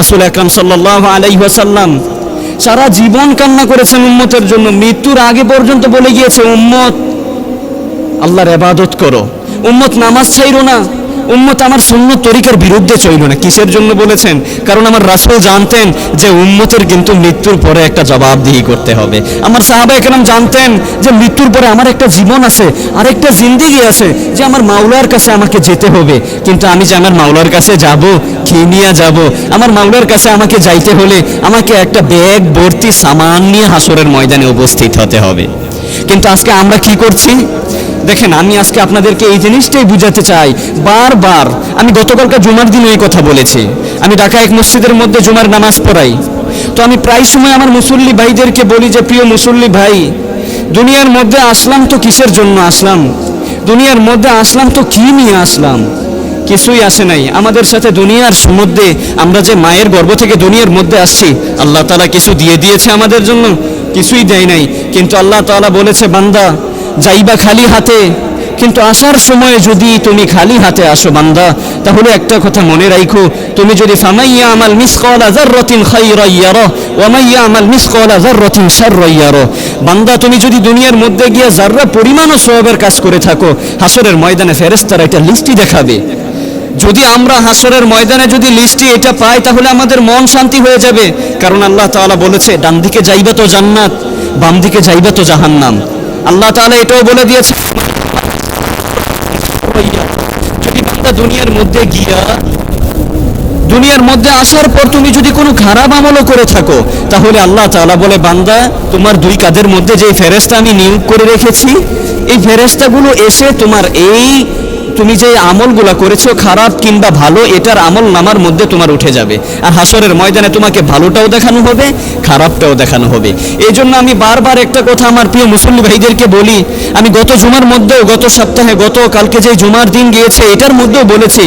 রাসূল আকরাম সাল্লাল্লাহু আলাইহি ওয়াসাল্লাম সারা জীবন কান্না করেছেন উম্মতের জন্য। মৃত্যুর আগে পর্যন্ত বলে গিয়েছে, উম্মত আল্লাহর ইবাদত করো, উম্মত নামাজ ছাইরো না, উম্মত আমার সুন্নত তরিকার বিরুদ্ধে চইল না। কিসের জন্য বলেছেন? কারণ আমার রাসূল জানতেন যে উম্মতের কিন্তু মৃত্যুর পরে একটা জবাবদিহি করতে হবে। আমার সাহাবায়ে কেরাম জানতেন যে মৃত্যুর পরে আমার একটা জীবন আছে, আরেকটা জিন্দেগি আছে, যে আমার মাওলার কাছে আমাকে যেতে হবে। কিন্তু আমি যে আমার মাওলার কাছে যাব, কি নিয়ে যাব? আমার মাওলার কাছে আমাকে যাইতে হলে আমাকে একটা ব্যাগ ভর্তি সামান নিয়ে হাসরের ময়দানে উপস্থিত হতে হবে। কিন্তু আজকে আমরা কি করছি দেখেন, আমি আজকে আপনাদেরকে এই জিনিসটাই বুঝাতে চাই। বারবার আমি গতকালকে জুমার দিন এই কথা বলেছি। আমি ঢাকা এক মসজিদের মধ্যে জুমার নামাজ পড়াই। তো আমি প্রায় সময় আমার মুসল্লি ভাইদেরকে বলি যে, প্রিয় মুসল্লি ভাই, দুনিয়ার মধ্যে আসলাম তো কিসের জন্য আসলাম? দুনিয়ার মধ্যে আসলাম তো কি নিয়ে আসলাম? কিছুই আসে নাই। আমাদের সাথে দুনিয়ার মধ্যে আমরা যে মায়ের গর্ভ থেকে দুনিয়ার মধ্যে আসছি, আল্লাহ তাআলা কিছু দিয়ে দিয়েছে আমাদের জন্য? কিছুই দেয় নাই। কিন্তু আল্লাহ তাআলা বলেছে, বান্দা যাইবা খালি হাতে, কিন্তু আসার সময় যদি তুমি খালি হাতে আসো বান্দা, তাহলে একটা কথা মনে রাখো, তুমি যদি ফামাইয়া আমাল মিসকালা যাররাতিন খায়রান ইয়ারা ওয়া মাইয়া আমাল মিসকালা যাররাতিন শাররান ইয়ারা, বান্দা তুমি যদি দুনিয়ার মধ্যে গিয়ে যাররা পরিমাণও সওয়াবের কাজ করে থাকো, হাসরের ময়দানে ফেরেশতারা এটা লিস্টই দেখাবে। যদি আমরা হাসরের ময়দানে যদি লিস্টে এটা পাই, তাহলে আমাদের মন শান্তি হয়ে যাবে। কারণ আল্লাহ তাআলা বলেছে, ডান দিকে যাইবা তো জান্নাত, বাম দিকে যাইবা তো জাহান্নাম। আল্লাহ তাআলা এটাও বলে দিয়েছে, যদি বান্দা দুনিয়ার মধ্যে গিয়া দুনিয়ার মধ্যে আসার পর তুমি যদি কোনো খারাপ আমলও করে থাকো, তাহলে আল্লাহ তাআলা বলে, বান্দা তোমার দুই কাঁধের মধ্যে যে ফেরেশতা আমি নিয়োগ করে রেখেছি, এই ফেরেশতাগুলো এসে তোমার এই তুমি যে আমলগুলো করেছো, খারাপ কিংবা ভালো, এটার আমল নামার মধ্যে তোমার উঠে যাবে। আর হাসরের ময়দানে তোমাকে ভালোটাও দেখানো হবে, খারাপটাও দেখানো হবে। এই জন্য আমি বারবার একটা কথা আমার প্রিয় মুসল্লি ভাইদেরকে বলি। আমি গত জুমার মধ্যেও, গত সপ্তাহে, গত কালকে যে জুমার দিন গিয়েছে, এটার মধ্যেও বলেছি,